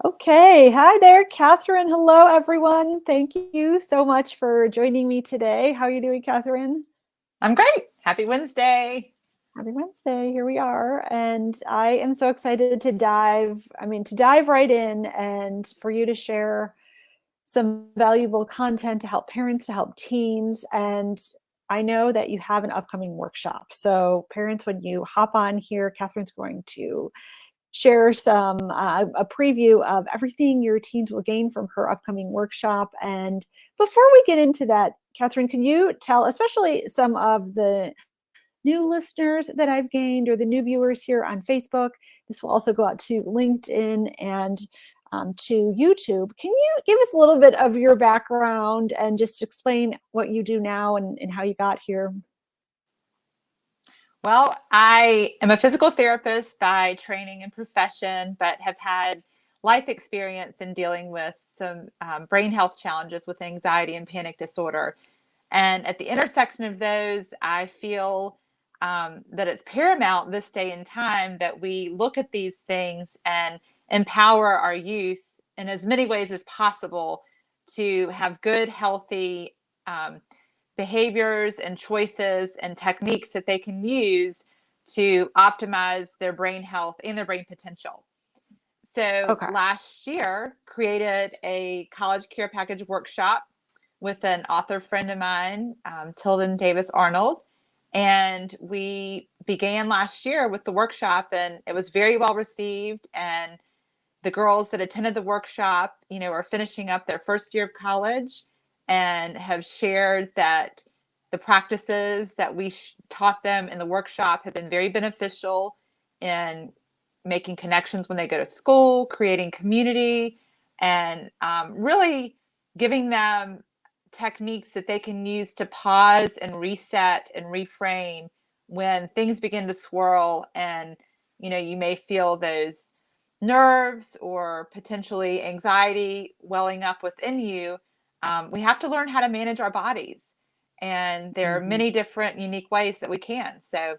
Okay. Hi there, Catherine. Hello, everyone. Thank you so much for joining me today. How are you doing, Catherine? I'm great. Happy Wednesday. Happy Wednesday. Here we are. And I am so excited to dive right in and for you to share some valuable content to help parents, to help teens. And I know that you have an upcoming workshop. So, parents, when you hop on here, Catherine's going to share a preview of everything your teens will gain from her upcoming workshop. And before we get into that, Catherine, can you tell, especially some of the new listeners that I've gained or the new viewers here on Facebook, this will also go out to LinkedIn and to YouTube. Can you give us a little bit of your background and just explain what you do now and how you got here? Well, I am a physical therapist by training and profession, but have had life experience in dealing with some brain health challenges with anxiety and panic disorder. And at the intersection of those, I feel that it's paramount this day and time that we look at these things and empower our youth in as many ways as possible to have good, healthy behaviors and choices and techniques that they can use to optimize their brain health and their brain potential. So Okay. last year, created a college care package workshop with an author friend of mine, Tilden Davis Arnold. And we began last year with the workshop, and it was very well received. And the girls that attended the workshop, are finishing up their first year of college and have shared that the practices that we taught them in the workshop have been very beneficial in making connections when they go to school, creating community, and really giving them techniques that they can use to pause and reset and reframe when things begin to swirl and you may feel those nerves or potentially anxiety welling up within you. We have to learn how to manage our bodies, and there are Mm-hmm. many different unique ways that we can. So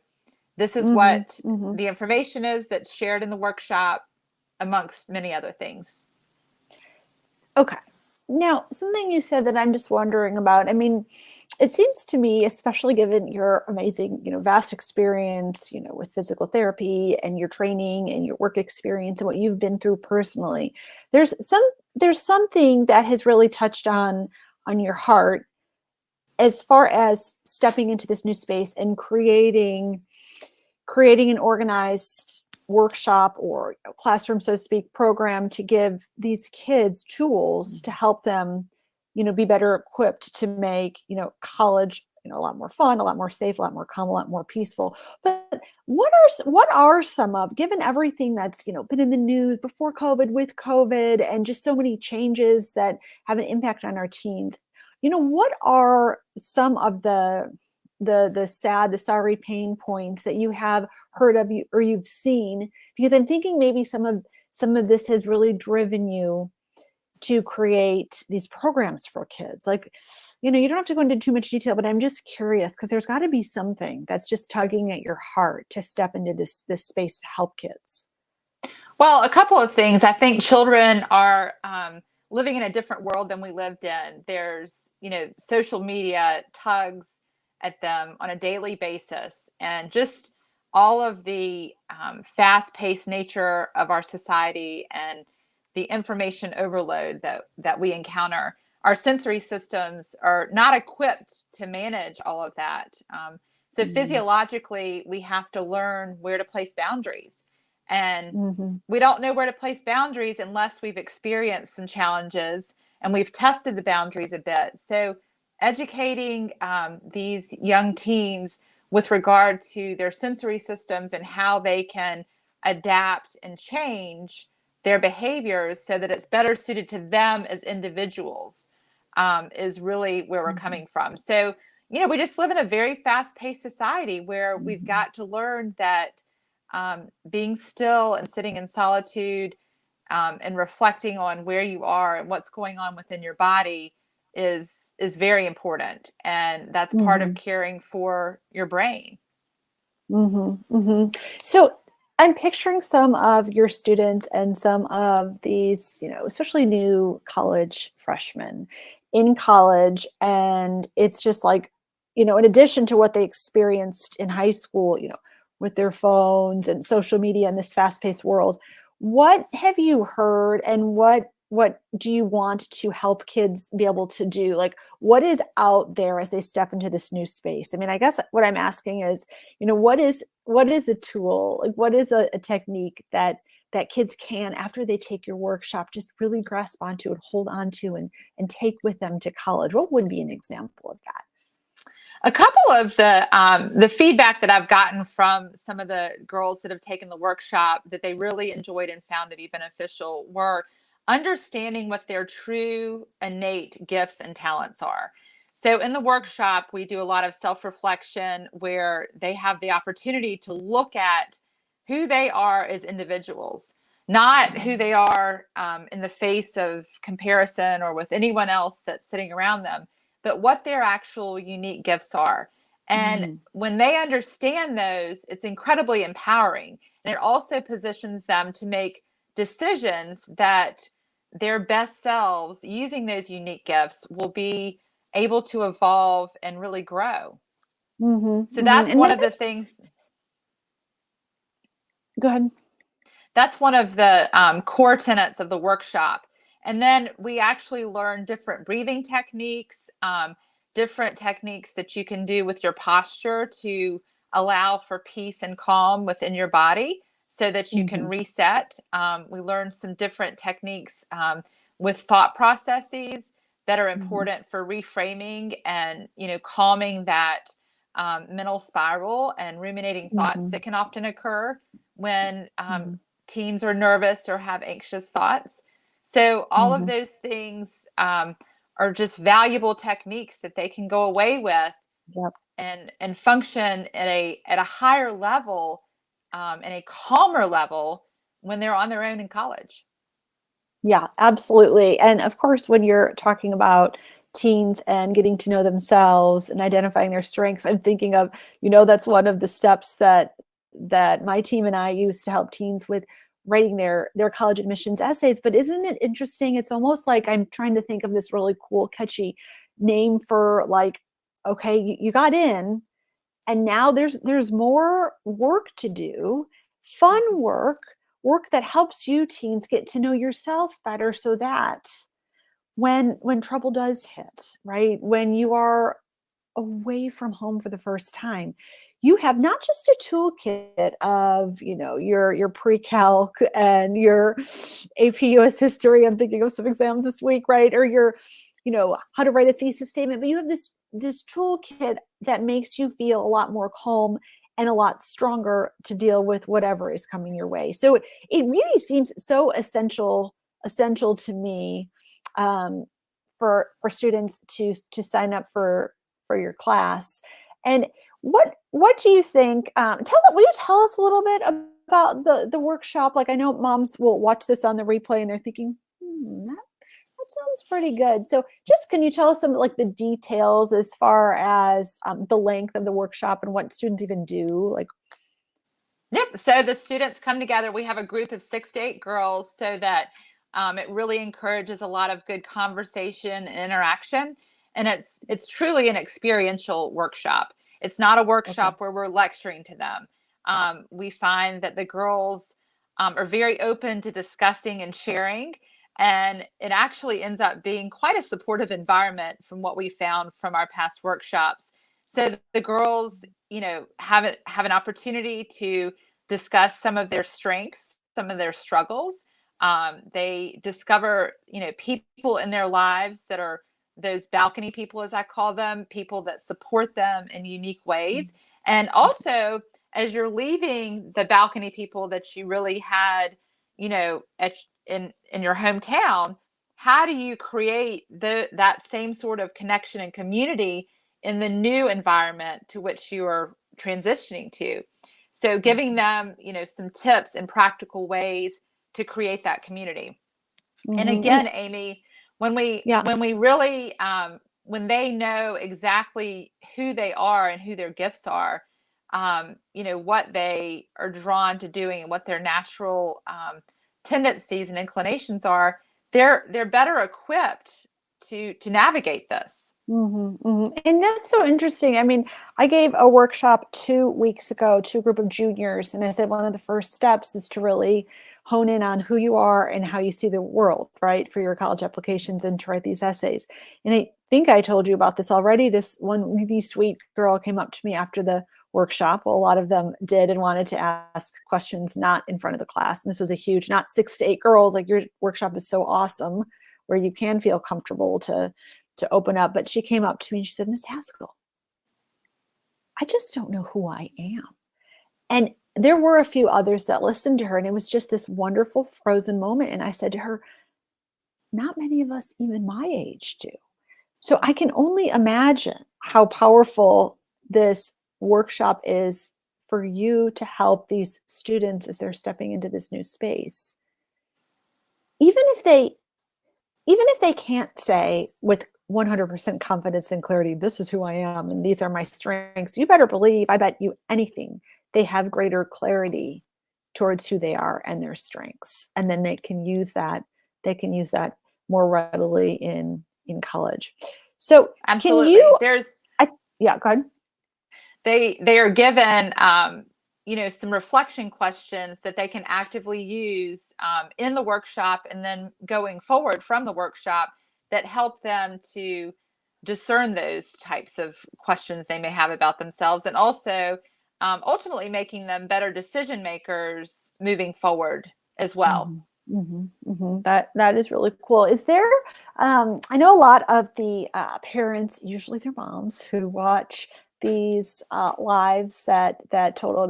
this is Mm-hmm. what Mm-hmm. the information is that's shared in the workshop, amongst many other things. Okay. Now, something you said that I'm just wondering about. I mean, it seems to me, especially given your amazing, vast experience, with physical therapy and your training and your work experience and what you've been through personally, there's some there's something that has really touched on your heart as far as stepping into this new space and creating an organized workshop or classroom, so to speak, program to give these kids tools to help them, be better equipped to make, college, a lot more fun, a lot more safe, a lot more calm, a lot more peaceful. But what are some of, given everything that's, been in the news before COVID, with COVID, and just so many changes that have an impact on our teens, what are some of the sorry pain points that you have heard of or you've seen? Because I'm thinking maybe some of this has really driven you to create these programs for kids. Like, you don't have to go into too much detail, but I'm just curious because there's got to be something that's just tugging at your heart to step into this space to help kids. Well, a couple of things. I think children are living in a different world than we lived in. There's, social media tugs at them on a daily basis, and just all of the fast-paced nature of our society and the information overload that we encounter. Our sensory systems are not equipped to manage all of that. So Mm-hmm. physiologically, we have to learn where to place boundaries. And Mm-hmm. we don't know where to place boundaries unless we've experienced some challenges and we've tested the boundaries a bit. So, educating these young teens with regard to their sensory systems and how they can adapt and change their behaviors so that it's better suited to them as individuals is really where we're Mm-hmm. coming from. So, we just live in a very fast paced society where we've Mm-hmm. got to learn that being still and sitting in solitude and reflecting on where you are and what's going on within your body is very important, and that's part Mm-hmm. of caring for your brain. Mm-hmm. Mm-hmm. So I'm picturing some of your students and some of these, especially new college freshmen in college. And it's just like, in addition to what they experienced in high school, with their phones and social media and this fast-paced world, what have you heard and what do you want to help kids be able to do? Like, what is out there as they step into this new space? I mean, I guess what I'm asking is, what is a tool, like what is a technique that kids can, after they take your workshop, just really grasp onto and hold on to and take with them to college? What would be an example of that? A couple of the feedback that I've gotten from some of the girls that have taken the workshop that they really enjoyed and found to be beneficial were understanding what their true innate gifts and talents are. So in the workshop, we do a lot of self-reflection where they have the opportunity to look at who they are as individuals, not who they are in the face of comparison or with anyone else that's sitting around them, but what their actual unique gifts are. And Mm, when they understand those, it's incredibly empowering. And it also positions them to make decisions that their best selves, using those unique gifts, will be able to evolve and really grow. mhm, So mhm, that's and one that of the is things. go ahead. That's one of the core tenets of the workshop. And then we actually learn different breathing techniques, different techniques that you can do with your posture to allow for peace and calm within your body so that you can Mhm, reset. We learn some different techniques with thought processes that are mhm, important for reframing and, calming that mental spiral and ruminating thoughts mhm, that can often occur when mhm, teens are nervous or have anxious thoughts. So all of mhm. those things are just valuable techniques that they can go away with Yep. and function at a higher level and a calmer level when they're on their own in college. Yeah, absolutely. And of course, when you're talking about teens and getting to know themselves and identifying their strengths, I'm thinking of, that's one of the steps that my team and I use to help teens with writing their college admissions essays. But isn't it interesting? It's almost like I'm trying to think of this really cool, catchy name for, like, okay, you got in, and now there's more work to do, fun Mhm. work that helps you teens get to know yourself better, so that when trouble does hit, right, when you are away from home for the first time, you have not just a toolkit of, your pre-calc and your AP US history. I'm thinking of some exams this week, right? Or your, how to write a thesis statement, but you have this toolkit that makes you feel a lot more calm and a lot stronger to deal with whatever is coming your way. So it really seems so essential to me, um, for students to sign up for your class. And what do you think? Will you tell us a little bit about the workshop? Like, I know moms will watch this on the replay and they're thinking, that sounds pretty good. So, just can you tell us some, like, the details as far as the length of the workshop and what students even do? Like, Yep. So the students come together. We have a group of 6 to 8 girls so that it really encourages a lot of good conversation and interaction. And it's truly an experiential workshop. It's not a okay. workshop where we're lecturing to them. We find that the girls are very open to discussing and sharing. And it actually ends up being quite a supportive environment from what we found from our past workshops. So the girls, have an opportunity to discuss some of their strengths, some of their struggles. They discover, people in their lives that are those balcony people, as I call them, people that support them in unique ways. And also, as you're leaving the balcony people that you really had, in your hometown, how do you create that same sort of connection and community in the new environment to which you are transitioning to? So giving them, some tips and practical ways to create that community. And Mm-hmm. And again, Amy, when we yeah. when we really when they know exactly who they are and who their gifts are, what they are drawn to doing and what their natural tendencies and inclinations are, they're better equipped to navigate this. And that's so interesting. I mean, I gave a workshop 2 weeks ago to a group of juniors, and I said one of the first steps is to really hone in on who you are and how you see the world, right, for your college applications and to write these essays. And I think I told you about this already. This one really sweet girl came up to me after the workshop. Well, a lot of them did and wanted to ask questions not in front of the class. And this was a huge, not 6 to 8 girls. Like, your workshop is so awesome where you can feel comfortable to open up. But she came up to me and she said, Miss Haskell, I just don't know who I am. And there were a few others that listened to her, and it was just this wonderful frozen moment. And I said to her, not many of us, even my age, do. So I can only imagine how powerful this workshop is for you to help these students as they're stepping into this new space. Even if they can't say with 100% confidence and clarity, this is who I am and these are my strengths, you better believe, I bet you anything, they have greater clarity towards who they are and their strengths. And then they can use that more readily in college. So Absolutely. can you, yeah, go ahead. They are given some reflection questions that they can actively use in the workshop, and then going forward from the workshop, that help them to discern those types of questions they may have about themselves, and also ultimately making them better decision makers moving forward as well. That is really cool. Is there, I know a lot of the parents, usually their moms, who watch these lives that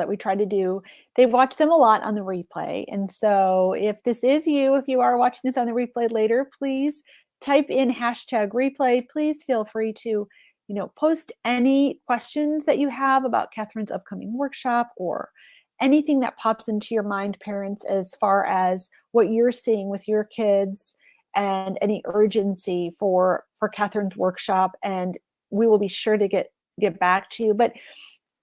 we try to do, they watch them a lot on the replay. And so if this is you, if you are watching this on the replay later, please type in #replay. Please feel free to, post any questions that you have about Catherine's upcoming workshop, or anything that pops into your mind, parents, as far as what you're seeing with your kids and any urgency for Catherine's workshop. And we will be sure to get back to you. But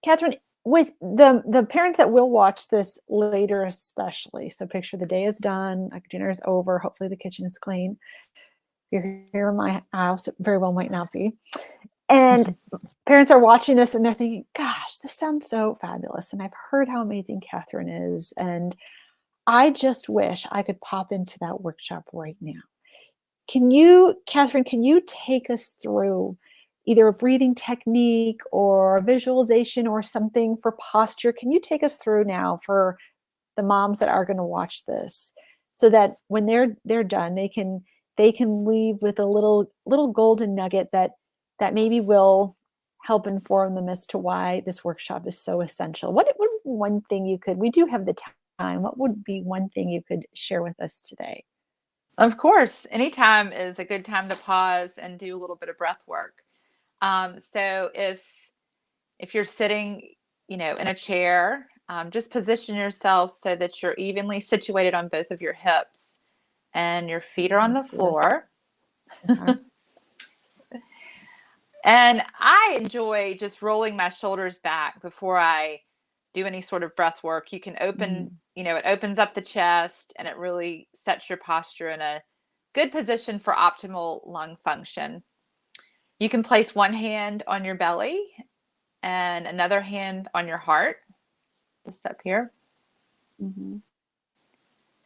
Catherine, with the parents that will watch this later, especially, so picture the day is done, like dinner is over, hopefully the kitchen is clean. If you're here in my house, it very well might not be. And parents are watching this and they're thinking, gosh, this sounds so fabulous. And I've heard how amazing Catherine is. And I just wish I could pop into that workshop right now. Catherine, can you take us through either a breathing technique or a visualization or something for posture? Can you take us through now for the moms that are going to watch this, so that when they're done, they can leave with a little golden nugget that maybe will help inform them as to why this workshop is so essential? What would one thing you could, we do have the time, what would be one thing you could share with us today? Of course, anytime is a good time to pause and do a little bit of breath work. So if you're sitting, in a chair, just position yourself so that you're evenly situated on both of your hips and your feet are on the floor. Okay. And I enjoy just rolling my shoulders back before I do any sort of breath work. You can open, it opens up the chest and it really sets your posture in a good position for optimal lung function. You can place one hand on your belly and another hand on your heart, just up here.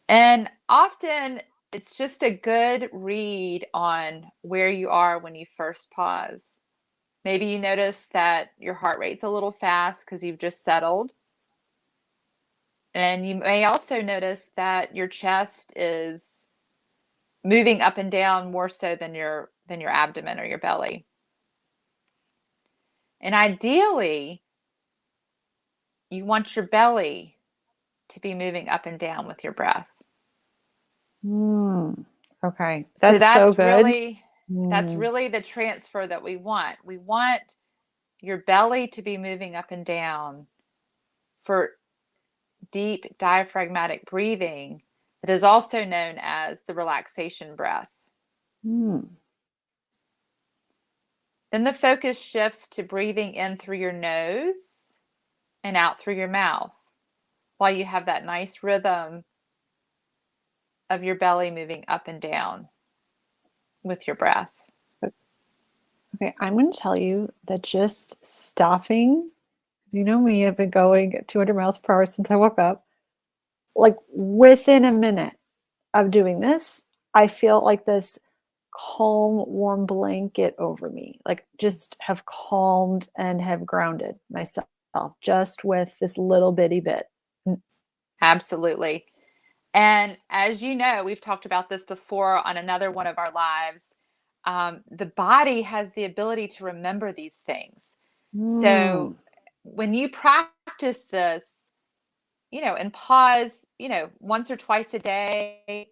And often it's just a good read on where you are when you first pause. Maybe you notice that your heart rate's a little fast because you've just settled. And you may also notice that your chest is moving up and down more so than your abdomen or your belly. And ideally, you want your belly to be moving up and down with your breath. Okay. So That's so good. That's really the transfer that we want. We want your belly to be moving up and down for deep diaphragmatic breathing that is also known as the relaxation breath. Then the focus shifts to breathing in through your nose and out through your mouth, while you have that nice rhythm of your belly moving up and down with your breath. Okay, I'm going to tell you that just stopping, you know me, I've been going at 200 miles per hour since I woke up. Like within a minute of doing this, I feel like this calm, warm blanket over me, like just have calmed and have grounded myself just with this little bitty bit. Absolutely. And as you know, we've talked about this before on another one of our lives. The body has the ability to remember these things. So Mm, when you practice this, and pause, once or twice a day,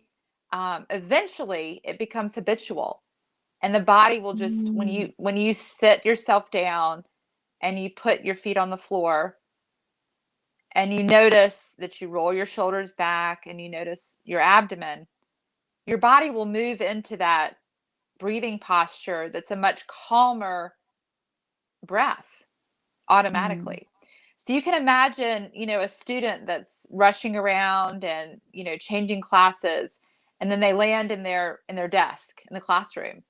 eventually it becomes habitual. And the body will just, mm, when you sit yourself down and you put your feet on the floor, and you notice that you roll your shoulders back and you notice your abdomen, your body will move into that breathing posture that's a much calmer breath mm, automatically. So you can imagine, a student that's rushing around and, changing classes, and then they land in their desk in the classroom.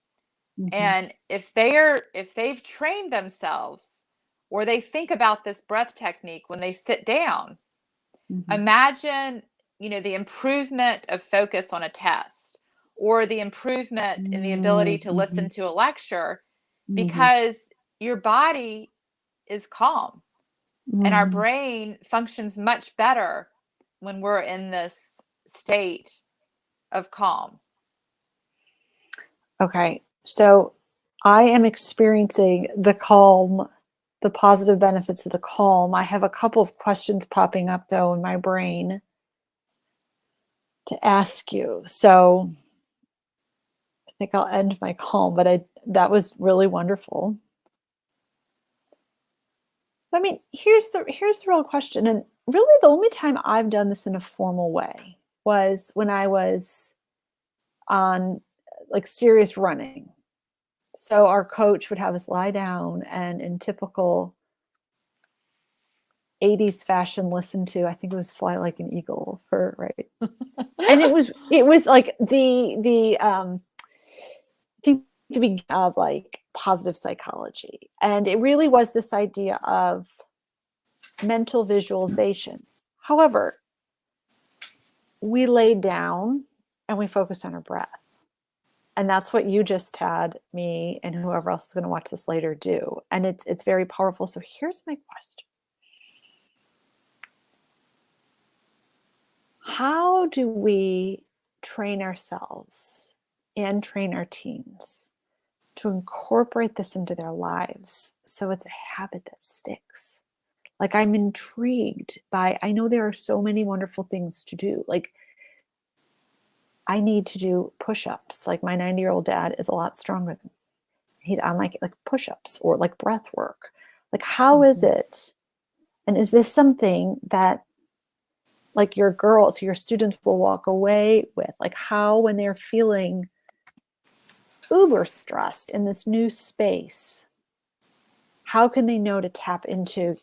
mhm, And if they've trained themselves, or they think about this breath technique when they sit down, mhm, imagine, the improvement of focus on a test, or the improvement in the ability mm, to listen mhm, to a lecture, mhm, because your body is calm and our mhm. brain functions much better when we're in this state of calm. Okay, so I am experiencing the calm, the positive benefits of the calm. I have a couple of questions popping up though in my brain to ask you. So I think I'll end my calm, but that was really wonderful. I mean, here's the real question, and really the only time I've done this in a formal way was when I was on like serious running. So our coach would have us lie down and in typical 80s fashion listen to, I think it was Fly Like an Eagle for right. And it was like the think the beginning of like positive psychology. And it really was this idea of mental visualization. However, we laid down and we focused on our breath. And that's what you just had me and whoever else is going to watch this later do. And it's very powerful. So here's my question. How do we train ourselves and train our teens to incorporate this into their lives so it's a habit that sticks? Like I'm intrigued by, I know there are so many wonderful things to do. Like I need to do push-ups. Like my 90-year-old dad is a lot stronger than me. He's on like push-ups or like breath work. Like how is Mhm. it? And is this something that like your girls, your students will walk away with? Like how when they're feeling uber stressed in this new space, how can they know to tap into,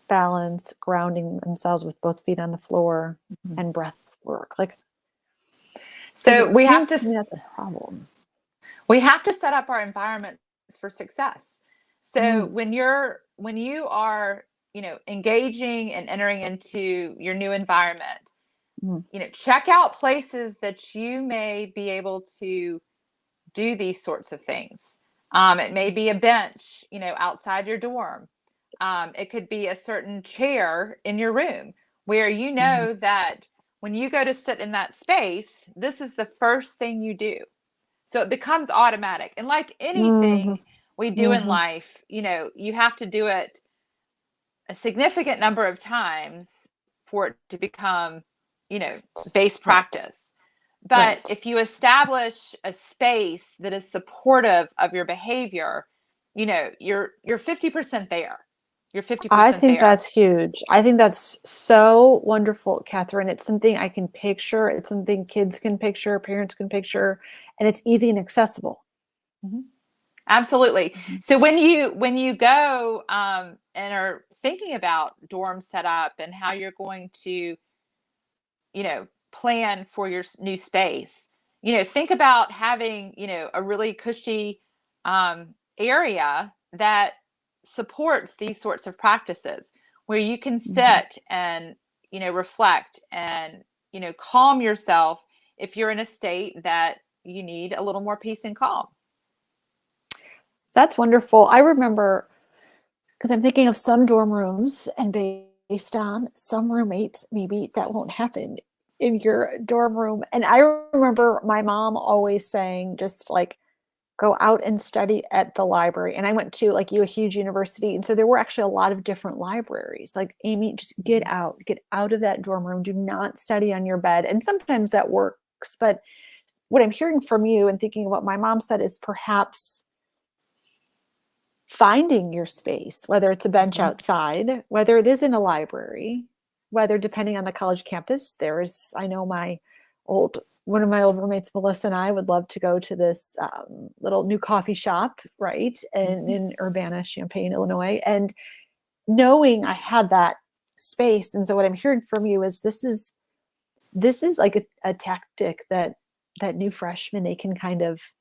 balance, grounding themselves with both feet on the floor Mhm. and breath work? Like, because So it seems to me that's a problem. we have to set up our environments for success. So Mm, when you are, engaging and entering into your new environment, mm, check out places that you may be able to do these sorts of things. It may be a bench, outside your dorm. It could be a certain chair in your room where you mhm, know that when you go to sit in that space, this is the first thing you do. So it becomes automatic. And like mhm, anything we do in mhm. life, you have to do it a significant number of times for it to become, you know, base Right, practice. But right. if you establish a space that is supportive of your behavior, you're 50% there. You're I 50% think there. that's huge. I think that's so wonderful, Catherine. It's something I can picture. It's something kids can picture, parents can picture, and it's easy and accessible. Mhm. Absolutely. Mhm. So when you go and are thinking about dorm setup and how you're going to, you know, plan for your new space, you know, think about having, you know, a really cushy area that supports these sorts of practices where you can Mhm. sit and, you know, reflect and, you know, calm yourself if you're in a state that you need a little more peace and calm. That's wonderful. I remember, because I'm thinking of some dorm rooms, and based on some roommates, maybe that won't happen in your dorm room. And I remember my mom always saying, just like, go out and study at the library. And I went to, like you, a huge university. And so there were actually a lot of different libraries. Like, Amy, just get out of that dorm room. Do not study on your bed. And sometimes that works. But what I'm hearing from you and thinking of what my mom said is perhaps finding your space, whether it's a bench Mhm. outside, whether it is in a library, whether, depending on the college campus, I know one of my old roommates, Melissa, and I would love to go to this little new coffee shop, right, in Urbana, Champaign, Illinois, and knowing I had that space. And so what I'm hearing from you is this is like a tactic that new freshmen, they can kind of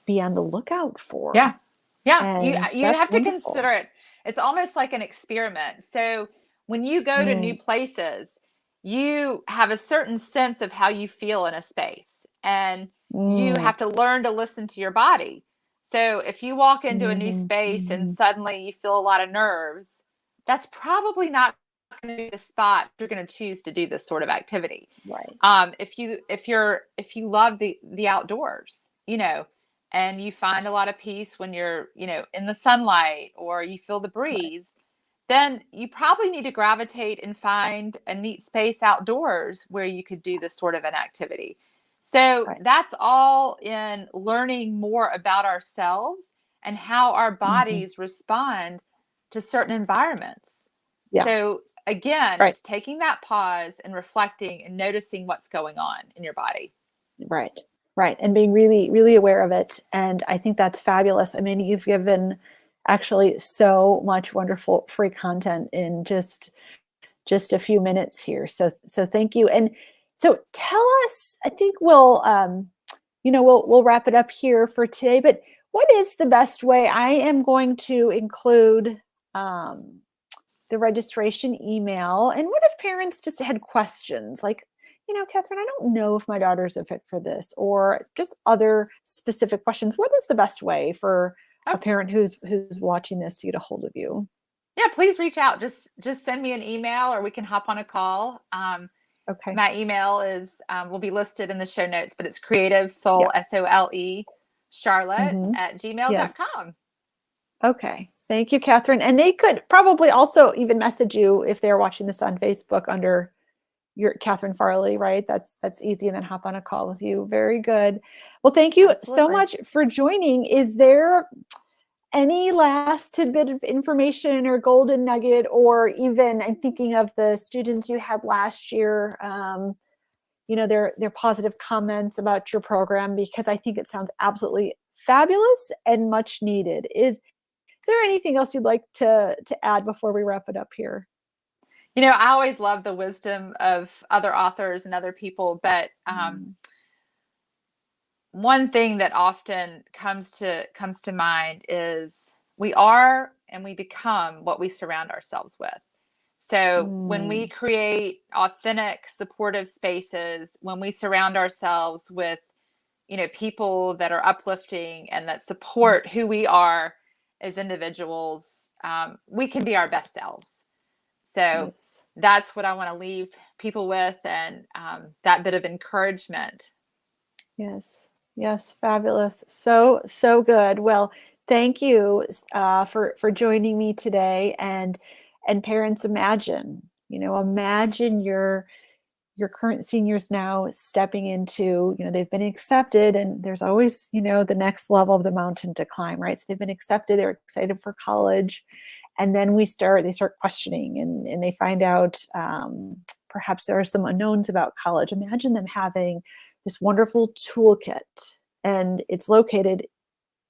be on the lookout Yeah. for, Yeah. and You that's have to wonderful. consider it. It's almost like an experiment. So when you go to new Mm, places, you have a certain sense of how you feel in a space, and you mm, have to learn to listen to your body. So if you walk into a new mhm, space and mhm. suddenly you feel a lot of nerves, that's probably not going to be the spot you're going to choose to do this sort of activity. Right. If you love the outdoors, you know, and you find a lot of peace when you're, you know, in the sunlight or you feel the Right. breeze, then you probably need to gravitate and find a neat space outdoors where you could do this sort of an activity. So Right. that's all in learning more about ourselves and how our Mhm. bodies respond to certain environments. Yeah. So again, Right. it's taking that pause and reflecting and noticing what's going on in your body. Right. Right. And being really, really aware of it. And I think that's fabulous. I mean, you've given actually so much wonderful free content in just a few minutes here. So thank you. And so tell us, I think we'll wrap it up here for today, but what is the best way? I am going to include um the registration email. And what if parents just had questions like, Catherine, I don't know if my daughter's a fit for this, or just other specific questions. What is the best way for a Oh, parent who's watching this to get a hold of you? yeah, please reach out. Just send me an email or we can hop on a call. Okay. My email is will be listed in the show notes, but it's creative Yeah. soul SOLE Charlotte Hmm. at gmail dot Yes. com. Okay. Thank you, Catherine. And they could probably also even message you if they're watching this on Facebook under your Catherine Farley, right? That's easy, and then hop on a call with you. Very good. Well, thank you so Absolutely. much for joining. Is there any last tidbit of information or golden nugget, or even, I'm thinking of the students you had last year, their positive comments about your program, because I think it sounds absolutely fabulous and much needed. Is there anything else you'd like to add before we wrap it up here? You know, I always love the wisdom of other authors and other people, but Mm, one thing that often comes to mind is we are and we become what we surround ourselves with. So when we mm, create authentic, supportive spaces, when we surround ourselves with, you know, people that are uplifting and that support who we are as individuals, we can be our best selves. So yes. that's what I want to leave people with, and that bit of encouragement. Yes. Yes. Fabulous. So good. Well, thank you for joining me today. And parents, imagine your current seniors now stepping into, they've been accepted, and there's always, the next level of the mountain to climb, right? So they've been accepted, they're excited for college. And then they start questioning, and they find out perhaps there are some unknowns about college. Imagine them having this wonderful toolkit, and it's located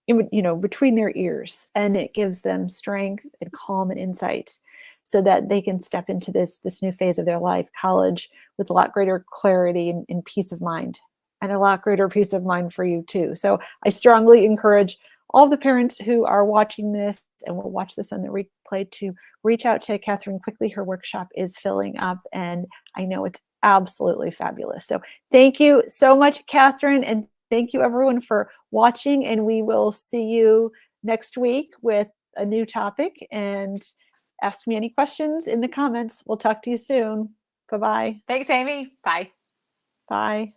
between their ears, and it gives them strength and calm and insight so that they can step into this new phase of their life, college, with a lot greater clarity and peace of mind, and a lot greater peace of mind for you too. So I strongly encourage all the parents who are watching this and will watch this on the replay to reach out to Catherine quickly. Her workshop is filling up, and I know it's absolutely fabulous. So thank you so much, Catherine, and thank you everyone for watching, and we will see you next week with a new topic. And ask me any questions in the comments. We'll talk to you soon. Bye-bye. Thanks, Amy. Bye. Bye.